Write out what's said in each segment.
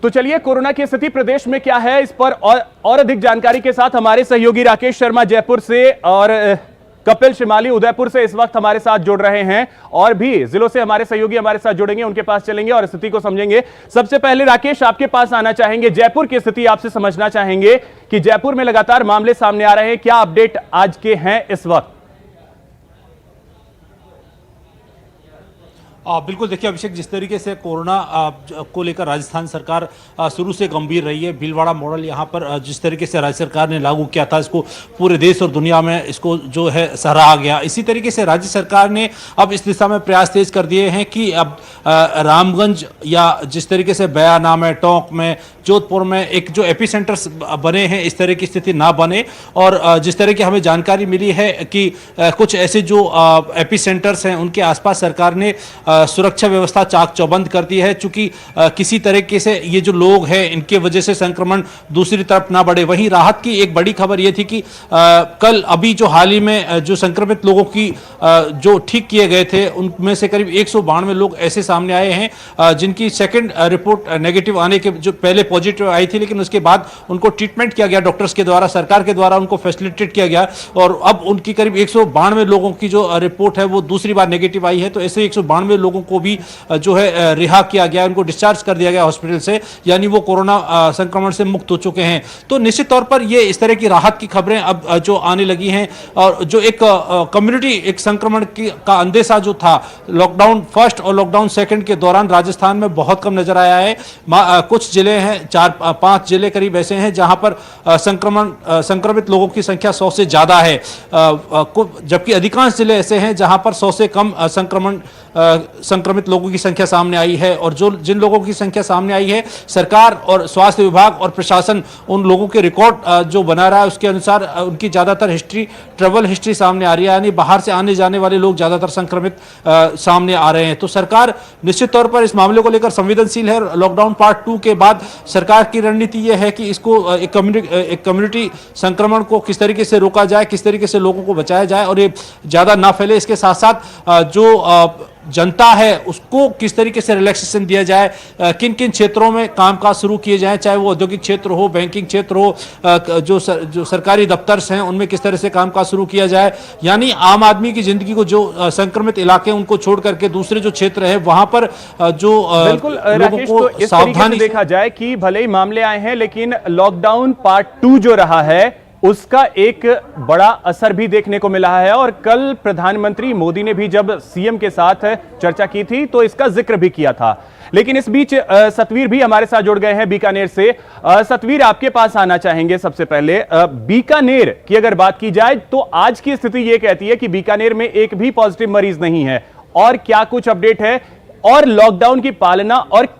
तो चलिए कोरोना की स्थिति प्रदेश में क्या है इस पर और अधिक जानकारी के साथ हमारे सहयोगी राकेश शर्मा जयपुर से और कपिल शिमाली उदयपुर से इस वक्त हमारे साथ जुड़ रहे हैं और भी जिलों से हमारे सहयोगी हमारे साथ जुड़ेंगे, उनके पास चलेंगे और स्थिति को समझेंगे। सबसे पहले राकेश आपके पास आना चाहेंगे, जयपुर की स्थिति आपसे समझना चाहेंगे कि जयपुर में लगातार मामले सामने आ रहे हैं, क्या अपडेट आज के हैं इस वक्त? बिल्कुल, देखिए अभिषेक, जिस तरीके से कोरोना को लेकर राजस्थान सरकार शुरू से गंभीर रही है, भीलवाड़ा मॉडल यहाँ पर जिस तरीके से राज्य सरकार ने लागू किया था, इसको पूरे देश और दुनिया में इसको जो है सराहा गया। इसी तरीके से राज्य सरकार ने अब इस दिशा में प्रयास तेज कर दिए हैं कि अब रामगंज या जिस तरीके से बयाना में, टोंक में, जोधपुर में एक जो एपी सेंटर्स बने हैं, इस तरह की स्थिति ना बने। और जिस तरह की हमें जानकारी मिली है कि कुछ ऐसे जो एपी सेंटर्स हैं उनके आसपास सरकार ने सुरक्षा व्यवस्था चाक चौबंद कर दी है, चूंकि किसी तरीके से ये जो लोग हैं इनके वजह से संक्रमण दूसरी तरफ ना बढ़े। वहीं राहत की एक बड़ी खबर ये थी कि कल अभी जो हाल ही में जो संक्रमित लोगों की जो ठीक किए गए थे उनमें से करीब 192 लोग ऐसे सामने आए हैं जिनकी सेकंड रिपोर्ट नेगेटिव आने के, जो पहले पॉजिटिव आई थी लेकिन उसके बाद उनको ट्रीटमेंट किया गया डॉक्टर्स के द्वारा, सरकार के द्वारा उनको फैसिलिटेट किया गया और अब उनकी करीब 192 लोगों की जो रिपोर्ट है वो दूसरी बार नेगेटिव आई है। तो ऐसे 192 लोगों को भी जो है रिहा किया गया, उनको डिस्चार्ज कर दिया गया हॉस्पिटल से, यानी वो कोरोना संक्रमण से मुक्त हो चुके हैं। तो निश्चित तौर पर ये इस तरह की राहत की खबरें अब जो आने लगी हैं और जो एक कम्युनिटी एक संक्रमण का अंदेशा जो था लॉकडाउन फर्स्ट और लॉकडाउन सेकंड के दौरान राजस्थान में बहुत कम नजर आया है। कुछ जिले हैं, 4-5 जिले करीब ऐसे हैं जहां पर संक्रमित लोगों की संख्या 100 से ज्यादा है, जबकि अधिकांश जिले ऐसे हैं जहां पर 100 से कम संक्रमित लोगों की संख्या सामने आई है। और जो जिन लोगों की संख्या सामने आई है, सरकार और स्वास्थ्य विभाग और प्रशासन उन लोगों के रिकॉर्ड जो बना रहा है उसके अनुसार उनकी ज्यादातर हिस्ट्री, ट्रेवल हिस्ट्री सामने आ रही है, यानी बाहर से आने जाने वाले लोग ज्यादातर संक्रमित सामने आ रहे हैं। तो सरकार निश्चित तौर पर इस मामले को लेकर संवेदनशील है। लॉकडाउन पार्ट 2 के बाद सरकार की रणनीति यह है कि इसको एक कम्युनिटी संक्रमण को किस तरीके से रोका जाए, किस तरीके से लोगों को बचाया जाए और ये ज्यादा ना फैले। इसके साथ साथ जो जनता है उसको किस तरीके से रिलैक्सेशन दिया जाए, किन किन क्षेत्रों में कामकाज शुरू किए जाएं, चाहे वो औद्योगिक क्षेत्र हो, बैंकिंग क्षेत्र हो, जो सरकारी दफ्तर हैं उनमें किस तरह से कामकाज शुरू किया जाए, यानी आम आदमी की जिंदगी को जो संक्रमित इलाके उनको छोड़ करके दूसरे जो क्षेत्र है वहां पर जो बिल्कुल लोगों को इस सावधानी देखा जाए कि भले ही मामले आए हैं लेकिन लॉकडाउन पार्ट 2 जो रहा है उसका एक बड़ा असर भी देखने को मिला है। और कल प्रधानमंत्री मोदी ने भी जब सीएम के साथ चर्चा की थी तो इसका जिक्र भी किया था। लेकिन इस बीच सतवीर भी हमारे साथ जुड़ गए हैं बीकानेर से। सतवीर, आपके पास आना चाहेंगे। सबसे पहले बीकानेर की अगर बात की जाए तो आज की स्थिति यह कहती है कि बीकानेर में एक भी पॉजिटिव मरीज नहीं है, और क्या कुछ अपडेट है और लॉकडाउन की पालना और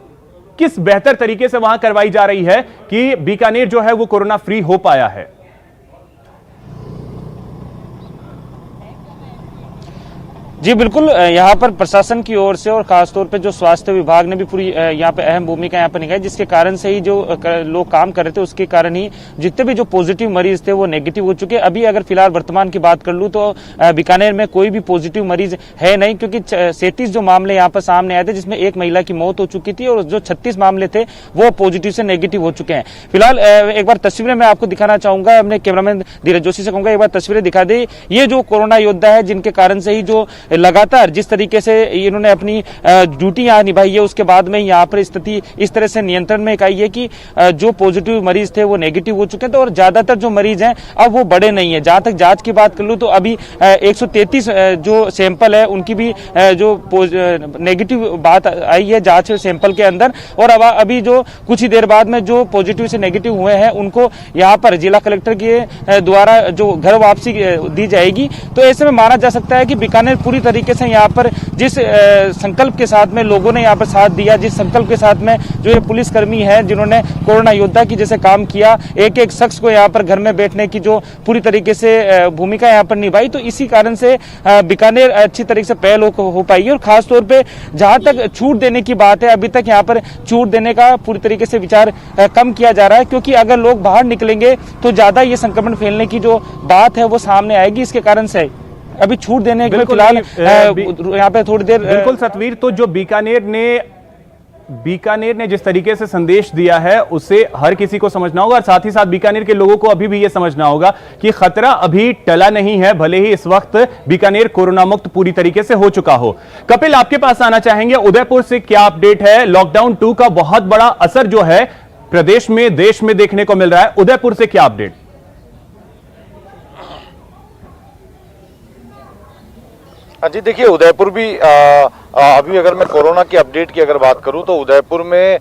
किस बेहतर तरीके से वहां करवाई जा रही है कि बीकानेर जो है वो कोरोना फ्री हो पाया है? जी बिल्कुल, यहाँ पर प्रशासन की ओर से और खासतौर पे जो स्वास्थ्य विभाग ने भी पूरी यहाँ पे अहम भूमिका यहाँ पर निभाई, जिसके कारण से ही जो लोग काम कर रहे थे उसके कारण ही जितने भी जो पॉजिटिव मरीज थे वो नेगेटिव हो चुके। अभी अगर फिलहाल वर्तमान की बात कर लूँ तो बीकानेर में कोई भी पॉजिटिव मरीज है नहीं, क्योंकि 37 जो मामले यहाँ पर सामने आए थे जिसमें एक महिला की मौत हो चुकी थी और जो 36 मामले थे वो पॉजिटिव से नेगेटिव हो चुके हैं। फिलहाल एक बार तस्वीरें मैं आपको दिखाना चाहूंगा, अपने कैमरामैन धीरज जोशी से कहूंगा एक बार तस्वीरें दिखा दे। ये जो कोरोना योद्धा है जिनके कारण से ही जो लगातार जिस तरीके से इन्होंने अपनी ड्यूटी यहाँ निभाई है उसके बाद में यहाँ पर स्थिति इस तरह से नियंत्रण में आई है कि जो पॉजिटिव मरीज थे वो नेगेटिव हो चुके थे और ज्यादातर जो मरीज हैं अब वो बड़े नहीं है। जहां तक जांच की बात कर लूं तो अभी 133 जो सैंपल है उनकी भी जो नेगेटिव बात आई है जांच सैंपल के अंदर, और अब अभी जो कुछ ही देर बाद में जो पॉजिटिव से नेगेटिव हुए हैं उनको यहाँ पर जिला कलेक्टर के द्वारा जो घर वापसी दी जाएगी। तो ऐसे में माना जा सकता है कि बीकानेर पूरी तरीके से यहाँ पर जिस संकल्प के साथ में लोगों ने यहाँ पर साथ दिया, जिस संकल्प के साथ में जो ये पुलिसकर्मी है जिन्होंने कोरोना योद्धा की जैसे काम किया, एक एक शख्स को यहाँ पर घर में बैठने की जो पूरी तरीके से भूमिका यहाँ पर निभाई, तो इसी कारण से बीकानेर अच्छी तरीके से पहल हो पाई है। और खासतौर पे जहां तक छूट देने की बात है, अभी तक यहाँ पर छूट देने का पूरी तरीके से विचार कम किया जा रहा है, क्योंकि अगर लोग बाहर निकलेंगे तो ज्यादा ये संक्रमण फैलने की जो बात है वो सामने आएगी। इसके कारण से अभी छूट देने के लिए फिलहाल यहाँ पे थोड़ी देर बिल्कुल सतवीर, तो जो बीकानेर ने बीकानेर ने जिस तरीके से संदेश दिया है उसे हर किसी को समझना होगा और साथ ही साथ बीकानेर के लोगों को अभी भी यह समझना होगा कि खतरा अभी टला नहीं है, भले ही इस वक्त बीकानेर कोरोना मुक्त पूरी तरीके से हो चुका हो। कपिल, आपके पास आना चाहेंगे, उदयपुर से क्या अपडेट है? लॉकडाउन 2 का बहुत बड़ा असर जो है प्रदेश में, देश में देखने को मिल रहा है, उदयपुर से क्या अपडेट? जी देखिए, उदयपुर भी अभी अगर मैं कोरोना की अपडेट की अगर बात करूं तो उदयपुर में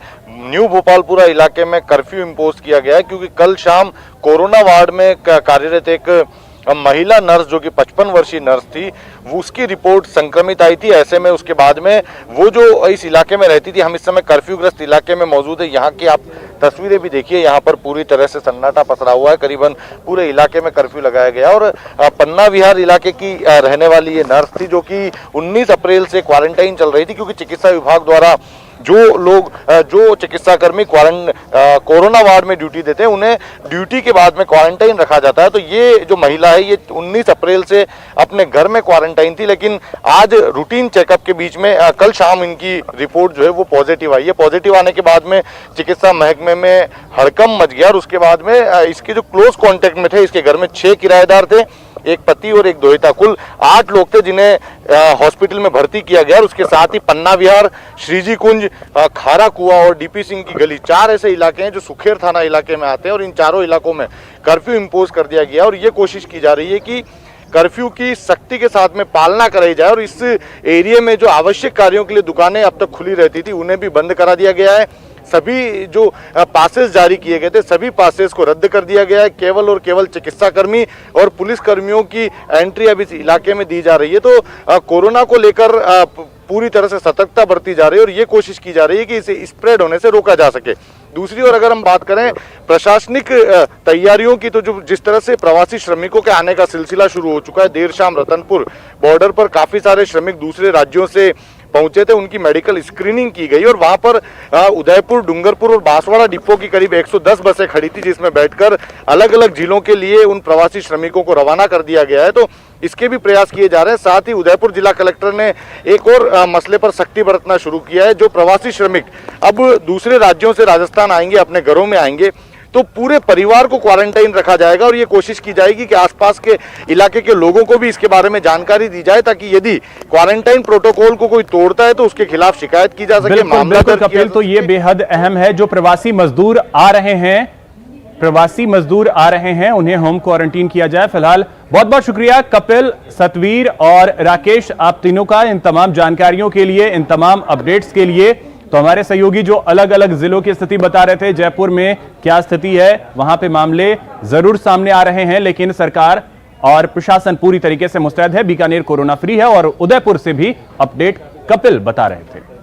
न्यू भोपालपुरा इलाके में कर्फ्यू इम्पोज किया गया है, क्योंकि कल शाम कोरोना वार्ड में कार्यरत एक महिला नर्स जो कि 55 वर्षीय नर्स थी, वो उसकी रिपोर्ट संक्रमित आई थी। ऐसे में उसके बाद में वो जो इस इलाके में रहती थी, हम इस समय कर्फ्यूग्रस्त इलाके में मौजूद है। यहाँ की आप तस्वीरें भी देखिए, यहाँ पर पूरी तरह से सन्नाटा पसरा हुआ है, करीबन पूरे इलाके में कर्फ्यू लगाया गया। और पन्ना विहार इलाके की रहने वाली ये नर्स थी जो कि 19 अप्रैल से क्वारंटाइन चल रही थी, क्योंकि चिकित्सा विभाग द्वारा जो चिकित्साकर्मी कोरोना वार्ड में ड्यूटी देते हैं उन्हें ड्यूटी के बाद में क्वारंटाइन रखा जाता है। तो ये जो महिला है ये 19 अप्रैल से अपने घर में क्वारंटाइन थी, लेकिन आज रूटीन चेकअप के बीच में कल शाम इनकी रिपोर्ट जो है वो पॉजिटिव आई है। पॉजिटिव आने के बाद में चिकित्सा महकमे में हड़कंप मच गया और उसके बाद में इसके जो क्लोज कॉन्टेक्ट में थे, इसके घर में 6 किराएदार थे, एक पति और एक दोहिता, कुल 8 लोग थे जिन्हें हॉस्पिटल में भर्ती किया गया। और उसके साथ ही पन्ना विहार, श्रीजी कुंज, खारा कुआं और डीपी सिंह की गली, 4 ऐसे इलाके हैं जो सुखेर थाना इलाके में आते हैं और इन चारों इलाकों में कर्फ्यू इम्पोज कर दिया गया। और ये कोशिश की जा रही है कि कर्फ्यू की सख्ती के साथ में पालना कराई जाए और इस एरिया में जो आवश्यक कार्यों के लिए दुकानें अब तक खुली रहती थी उन्हें भी बंद करा दिया गया है। सभी जो पासेस जारी किए गए थे, सभी पासेस को रद्द कर दिया गया है। केवल और केवल चिकित्साकर्मी और पुलिस कर्मियों की एंट्री अब इस इलाके में दी जा रही है। तो कोरोना को लेकर पूरी तरह से सतर्कता बरती जा रही है और ये कोशिश की जा रही है कि इसे स्प्रेड होने से रोका जा सके। दूसरी ओर अगर हम बात करें प्रशासनिक तैयारियों की, तो जो जिस तरह से प्रवासी श्रमिकों के आने का सिलसिला शुरू हो चुका है, देर शाम रतनपुर बॉर्डर पर काफी सारे श्रमिक दूसरे राज्यों से पहुंचे थे, उनकी मेडिकल स्क्रीनिंग की गई और वहां पर उदयपुर, डूंगरपुर और बांसवाड़ा डिपो की करीब 110 बसें खड़ी थी, जिसमें बैठकर अलग अलग जिलों के लिए उन प्रवासी श्रमिकों को रवाना कर दिया गया है। तो इसके भी प्रयास किए जा रहे हैं। साथ ही उदयपुर जिला कलेक्टर ने एक और मसले पर सख्ती बरतना शुरू किया है। जो प्रवासी श्रमिक अब दूसरे राज्यों से राजस्थान आएंगे, अपने घरों में आएंगे, तो पूरे परिवार को क्वारंटाइन रखा जाएगा और ये कोशिश की जाएगी कि आसपास के इलाके के लोगों को भी इसके बारे में जानकारी दी जाए, ताकि यदि क्वारंटाइन प्रोटोकॉल को कोई तोड़ता है तो उसके खिलाफ शिकायत की जा सके, मामला दर्ज किया जा सके। तो ये बेहद अहम है। जो प्रवासी मजदूर आ रहे हैं उन्हें होम क्वारंटीन किया जाए। फिलहाल बहुत बहुत शुक्रिया कपिल, सतवीर और राकेश, आप तीनों का इन तमाम जानकारियों के लिए, इन तमाम अपडेट्स के लिए। तो हमारे सहयोगी जो अलग अलग जिलों की स्थिति बता रहे थे, जयपुर में क्या स्थिति है, वहां पे मामले जरूर सामने आ रहे हैं, लेकिन सरकार और प्रशासन पूरी तरीके से मुस्तैद है, बीकानेर कोरोना फ्री है। और उदयपुर से भी अपडेट कपिल बता रहे थे।